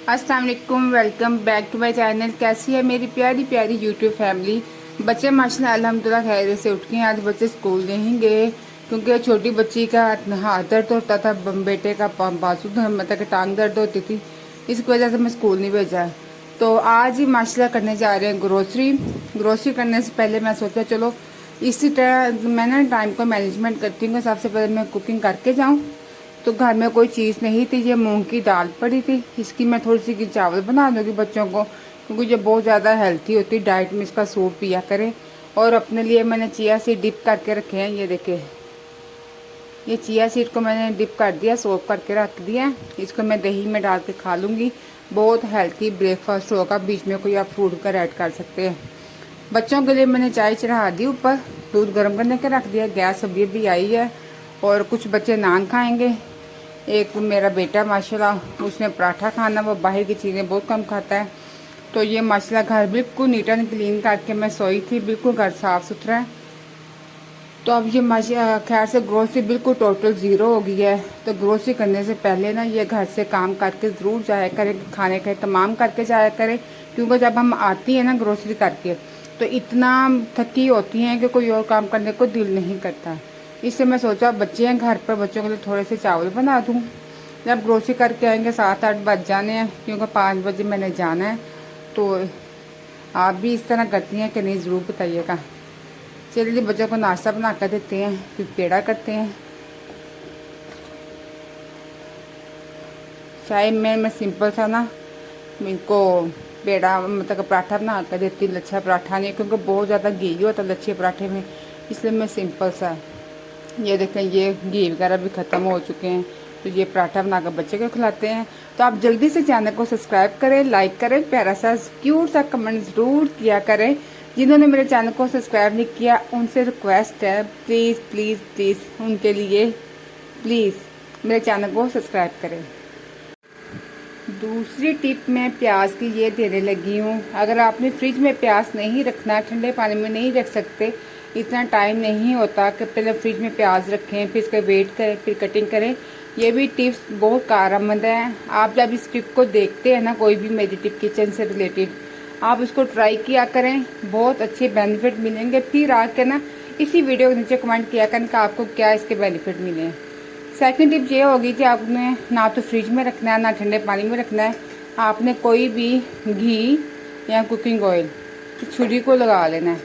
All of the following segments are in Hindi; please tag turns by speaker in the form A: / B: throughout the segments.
A: अस्सलाम वालेकुम, welcome back to my channel. कैसी है मेरी प्यारी प्यारी यूट्यूब फैमिली। बच्चे माशाल्लाह अल्हम्दुलिल्लाह खैरियत से उठ के आज बच्चे स्कूल नहीं गए क्योंकि छोटी बच्ची का हाथ दर्द होता था, बेटे का बाजू मतलब कि टांग दर्द होती थी, इसकी वजह से मैं स्कूल नहीं भेजा। तो आज ही माशाल्लाह करने जा रहे हैं ग्रोसरी करने से पहले मैं सोचा चलो इसी तरह मैं ना टाइम को मैनेजमेंट करती हूँ। सबसे पहले मैं कुकिंग करके जाऊँ। तो घर में कोई चीज़ नहीं थी, ये मूंग की दाल पड़ी थी, इसकी मैं थोड़ी सी चावल बना दूँगी बच्चों को, क्योंकि ये बहुत ज़्यादा हेल्थी होती है, डाइट में इसका सूप पिया करें। और अपने लिए मैंने चिया सीड डिप करके रखे हैं, ये देखिए ये चिया सीड को मैंने डिप कर दिया, सोप करके रख दिया। इसको मैं दही में डाल के खा लूँगी, बहुत हेल्थी ब्रेकफास्ट होगा। बीच में कोई आप फ्रूट का ऐड कर सकते हैं। बच्चों के लिए मैंने चाय चढ़ा दी, ऊपर दूध गर्म करने के रख दिया, गैस अभी भी आई है। और कुछ बच्चे नान खाएंगे, एक मेरा बेटा माशाल्लाह उसने पराठा खाना, वो बाहर की चीज़ें बहुत कम खाता है। तो ये माशाल्लाह घर बिल्कुल नीट एंड क्लीन करके मैं सोई थी, बिल्कुल घर साफ़ सुथरा है। तो अब ये माशा खैर से ग्रोसरी बिल्कुल टोटल ज़ीरो हो गई है। तो ग्रोसरी करने से पहले ना ये घर से काम करके ज़रूर जाया करें, खाने का तमाम करके जाया करें, क्योंकि जब हम आती हैं ना ग्रोसरी करके तो इतना थकी होती हैं कि कोई और काम करने को दिल नहीं करता। इससे मैं सोचा बच्चे हैं घर पर, बच्चों के लिए थोड़े से चावल बना दूँ। जब ग्रोसरी करके आएंगे 7-8 बज जाने हैं, क्योंकि 5 बजे मैंने जाना है। तो आप भी इस तरह करती हैं कि नहीं, ज़रूर बताइएगा। चलिए बच्चों को नाश्ता बना कर देते हैं, फिर पेड़ा करते हैं। चाय में मैं सिंपल सा ना इनको पेड़ा मतलब पराठा बना कर देती हूँ, लच्छा पराठा नहीं, क्योंकि बहुत ज़्यादा घी होता है लच्छे पराठे में, इसलिए मैं सिंपल सा। ये देखें ये घी वगैरह भी ख़त्म हो चुके हैं, तो ये पराठा बनाकर बच्चे को खिलाते हैं। तो आप जल्दी से चैनल को सब्सक्राइब करें, लाइक करें, प्यारा सा क्यूट सा कमेंट ज़रूर किया करें। जिन्होंने मेरे चैनल को सब्सक्राइब नहीं किया उनसे रिक्वेस्ट है, प्लीज़ प्लीज़ प्लीज़ उनके लिए प्लीज़ मेरे चैनल को सब्सक्राइब करें। दूसरी टिप मैं प्याज की ये देने लगी हूँ। अगर आपने फ्रिज में प्याज नहीं रखना, ठंडे पानी में नहीं रख सकते, इतना टाइम नहीं होता कि पहले फ्रिज में प्याज रखें, फिर इसका वेट करें, फिर कटिंग करें, ये भी टिप्स बहुत कारआमद है। आप जब इस टिप को देखते हैं ना, कोई भी मेरी टिप किचन से रिलेटेड, आप इसको ट्राई किया करें, बहुत अच्छे बेनिफिट मिलेंगे। फिर आके ना इसी वीडियो के नीचे कमेंट किया करें कि आपको क्या इसके बेनिफिट मिले हैं। सेकंड टिप ये होगी कि आपने ना तो फ्रिज में रखना है ना ठंडे पानी में रखना है। आपने कोई भी घी या कुकिंग ऑयल छुरी को लगा लेना है,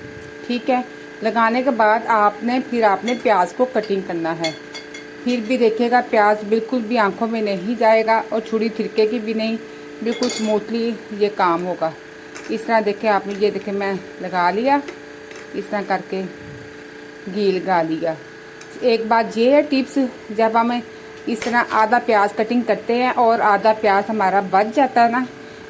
A: ठीक है। लगाने के बाद फिर आपने प्याज को कटिंग करना है। फिर भी देखिएगा प्याज बिल्कुल भी आंखों में नहीं जाएगा और छुरी थिरकेगी भी नहीं, बिल्कुल स्मूथली ये काम होगा। इस तरह देखें आपने, ये देखें मैं लगा लिया, इस तरह करके घी लगा लिया। एक बात ये है टिप्स, जब हम इस तरह आधा प्याज कटिंग करते हैं और आधा प्याज हमारा बच जाता है ना,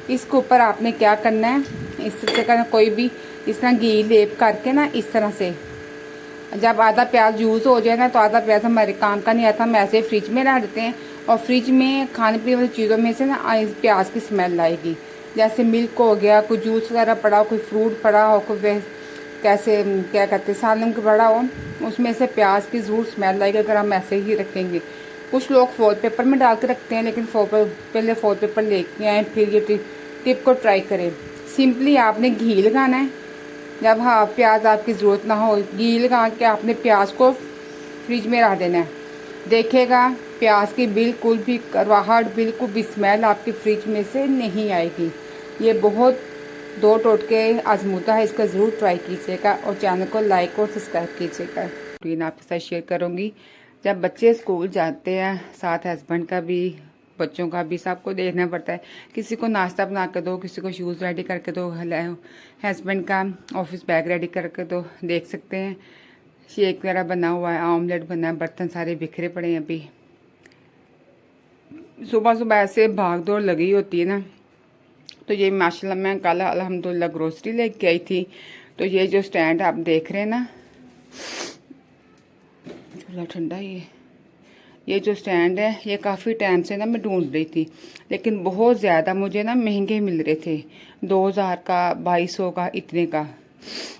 A: इसके ऊपर आपने क्या करना है, इस तरह कोई भी इस तरह घी लेप करके ना, इस तरह से जब आधा प्याज यूज़ हो जाए ना, तो आधा प्याज हमारे काम का नहीं आता, हम ऐसे फ्रिज में रख देते हैं। और फ्रिज में खाने पीने वाली चीज़ों में से ना प्याज की स्मेल आएगी, जैसे मिल्क हो गया, कोई जूस वगैरह पड़ा हो, कोई फ्रूट पड़ा हो, कोई कैसे क्या कहते हैं सालन का बड़ा हो, उसमें से प्याज की ज़रूर स्मेल आएगी अगर हम ऐसे ही रखेंगे। कुछ लोग फॉल पेपर में डाल के रखते हैं, लेकिन पहले फॉल पेपर लेके आए, फिर ये टिप को ट्राई करें। सिंपली आपने घी लगाना है, जब हाँ प्याज आपकी ज़रूरत ना हो, घी लगा के आपने प्याज को फ्रिज में रख देना है। देखेगा प्याज की बिल्कुल भी करवाहट, बिल्कुल भी स्मेल आपकी फ्रिज में से नहीं आएगी। ये बहुत दो टोटके आजमूदा है, इसका ज़रूर ट्राई कीजिएगा और चैनल को लाइक और सब्सक्राइब कीजिएगा। रूटीन आपके साथ शेयर करूँगी। जब बच्चे स्कूल जाते हैं, साथ हस्बैंड का भी, बच्चों का भी, सबको देखना पड़ता है। किसी को नाश्ता बना कर दो, किसी को शूज़ रेडी करके दो, हस्बैंड का ऑफिस बैग रेडी करके दो। देख सकते हैं शेक वगैरह बना हुआ है, ऑमलेट बना है, बर्तन सारे बिखरे पड़े हैं। अभी सुबह सुबह ऐसे भाग दौड़ लगी होती है ना। तो ये माशाल्लाह मैं कल अल्हम्दुलिल्लाह ग्रोसरी लेके आई थी। तो ये जो स्टैंड आप देख रहे हैं ना, थोड़ा ठंडा ये जो स्टैंड है, ये काफ़ी टाइम से ना मैं ढूंढ रही थी, लेकिन बहुत ज़्यादा मुझे ना महंगे मिल रहे थे, 2000 का, 2200 का, इतने का।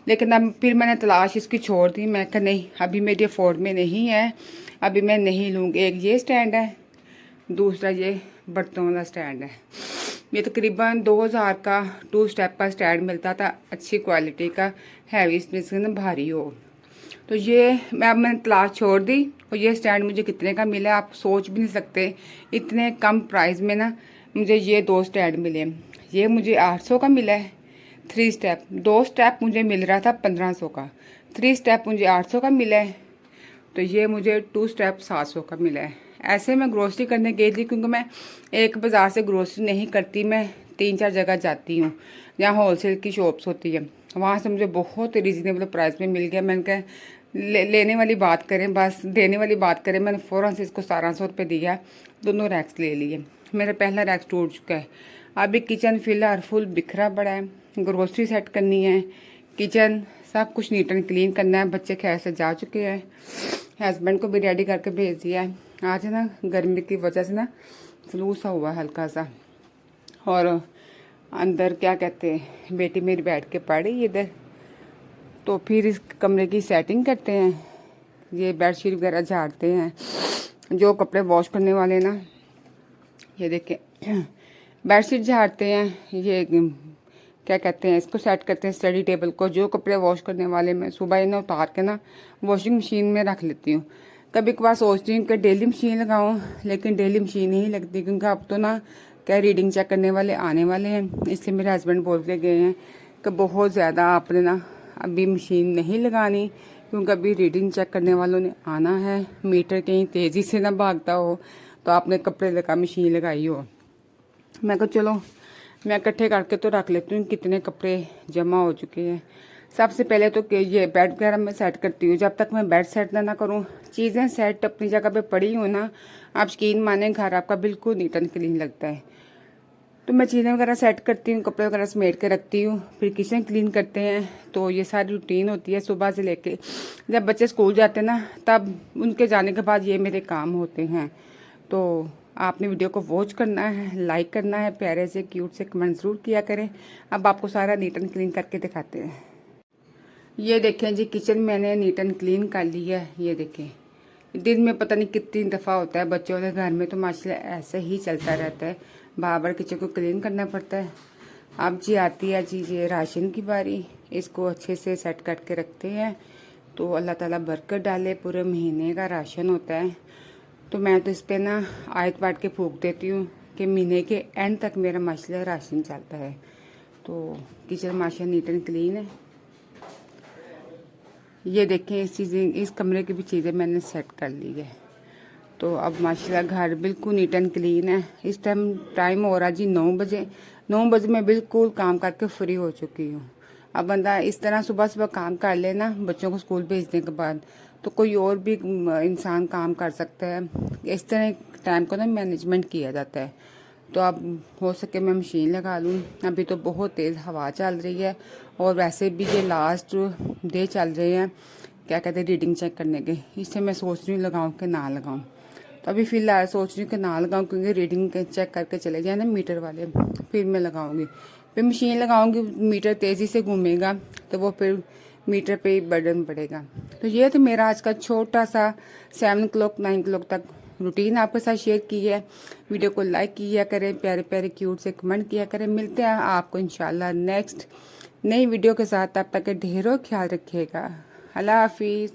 A: लेकिन अब फिर मैंने तलाश इसकी छोड़ दी। मैं कहा नहीं, अभी मेरी अफोर्ड में नहीं है, अभी मैं नहीं लूँगी। एक ये स्टैंड है, दूसरा ये बर्तनों वाला स्टैंड है। ये तकरीबन 2000 का 2 स्टेप का स्टैंड मिलता था, अच्छी क्वालिटी का, हैवी स्पेस ना भारी हो। तो ये मैंने तलाश छोड़ दी और ये स्टैंड मुझे कितने का मिला आप सोच भी नहीं सकते। इतने कम प्राइस में ना मुझे ये 2 स्टैंड मिले। ये मुझे 800 का मिला है 3 स्टेप। 2 स्टेप मुझे मिल रहा था 1500 का, 3 स्टेप मुझे 800 का मिला है। तो ये मुझे 2 स्टेप 700 का मिला है। ऐसे मैं ग्रोसरी करने गई थी, क्योंकि मैं एक बाज़ार से ग्रोसरी नहीं करती, मैं 3-4 जगह जाती हूँ जहाँ होलसेल की शॉप्स होती है। वहाँ से मुझे बहुत रीज़नेबल प्राइस में मिल गया। मैंने कहा लेने वाली बात करें, बस देने वाली बात करें। मैंने फ़ौरन से इसको 1700 रुपये दिया, दोनों रैक्स ले लिए। मेरा पहला रैक्स टूट चुका है। अभी किचन फिलहाल फुल बिखरा पड़ा है, ग्रोसरी सेट करनी है, किचन सब कुछ नीट एंड क्लीन करना है। बच्चे खैर से जा चुके हैं, हस्बैंड को भी रेडी करके भेज दिया है। आज है ना गर्मी की वजह से ना फ्लू सा हुआ हल्का सा। और अंदर क्या कहते हैं, बेटी मेरी बैठ के पढ़ रही इधर। तो फिर इस कमरे की सेटिंग करते हैं, ये बेडशीट वगैरह झाड़ते हैं, जो कपड़े वॉश करने वाले ना, ये देखें बेडशीट झाड़ते हैं, ये क्या कहते हैं इसको सेट करते हैं स्टडी टेबल को। जो कपड़े वॉश करने वाले मैं सुबह इन्हें उतार के ना वॉशिंग मशीन में रख लेती हूँ। कभी कभार सोचती हूँ कि डेली मशीन लगाऊँ, लेकिन डेली मशीन नहीं लगती, क्योंकि अब तो ना क्या रीडिंग चेक करने वाले आने वाले हैं। इसलिए मेरे हस्बैंड बोल के गए हैं कि बहुत ज़्यादा आपने ना अभी मशीन नहीं लगानी, क्योंकि अभी रीडिंग चेक करने वालों ने आना है। मीटर कहीं तेज़ी से ना भागता हो तो आपने कपड़े लगा मशीन लगाई हो। मैं कहा चलो मैं इकट्ठे करके तो रख लेती हूँ कितने कपड़े जमा हो चुके हैं। सबसे पहले तो ये बेड वगैरह मैं सेट करती हूँ। जब तक मैं बेड सेट ना करूँ, चीज़ें सेट अपनी जगह पे पड़ी हो ना, आप यकीन माने घर आपका बिल्कुल नीट एंड क्लीन लगता है। तो मैं चीज़ें वगैरह सेट करती हूँ, कपड़े वगैरह समेट के रखती हूँ, फिर किचन क्लीन करते हैं। तो ये सारी रूटीन होती है सुबह से लेके जब बच्चे स्कूल जाते हैं ना, तब उनके जाने के बाद ये मेरे काम होते हैं। तो आपने वीडियो को वॉच करना है, लाइक करना है, प्यारे से क्यूट से कमेंट ज़रूर किया करें। अब आपको सारा नीट एंड क्लीन करके दिखाते हैं। ये देखें जी, किचन मैंने नीट एंड क्लीन कर लिया है। ये देखें, दिन में पता नहीं कितनी दफ़ा होता है, बच्चों के घर में तो माशाल्लाह ऐसे ही चलता रहता है, बार बार किचन को क्लीन करना पड़ता है। अब जी आती है जी ये राशन की बारी। इसको अच्छे से सेट करके रखते हैं तो अल्लाह ताला बरकत डाले, पूरे महीने का राशन होता है। तो मैं तो इस पर ना आयत बांट के फूंक देती हूँ कि महीने के एंड तक मेरा माशाल्लाह राशन चलता है। तो किचन माशाल्लाह नीट एंड क्लीन है। ये देखें, इस चीज़ें, इस कमरे की भी चीज़ें मैंने सेट कर ली है। तो अब माशाल्लाह घर बिल्कुल नीट एंड क्लीन है। इस टाइम हो रहा जी 9 बजे। 9 बजे मैं बिल्कुल काम करके फ्री हो चुकी हूँ। अब बंदा इस तरह सुबह सुबह काम कर ले ना बच्चों को स्कूल भेजने के बाद, तो कोई और भी इंसान काम कर सकता है। इस तरह टाइम को ना मैनेजमेंट किया जाता है। तो अब हो सके मैं मशीन लगा लूँ। अभी तो बहुत तेज़ हवा चल रही है, और वैसे भी ये लास्ट डे चल रहे हैं क्या कहते हैं रीडिंग चेक करने के। इससे मैं सोच रही हूँ लगाऊँ कि ना लगाऊँ। तो अभी फ़िलहाल सोच रही हूँ कि ना लगाऊँ, क्योंकि रीडिंग चेक करके चले जाए ना मीटर वाले, फिर मैं लगाऊँगी। फिर मशीन लगाऊँगी, मीटर तेज़ी से घूमेगा तो वो फिर मीटर पे बर्डन पड़ेगा। तो ये तो मेरा आज का छोटा सा 7 o'clock 9 o'clock तक रूटीन आपके साथ शेयर की है। वीडियो को लाइक किया करें, प्यारे प्यारे क्यूट से कमेंट किया करें। मिलते हैं आपको इंशाल्लाह नेक्स्ट नई वीडियो के साथ। तब तक ढेरों ख्याल रखिएगा। अल्लाह हाफिज़।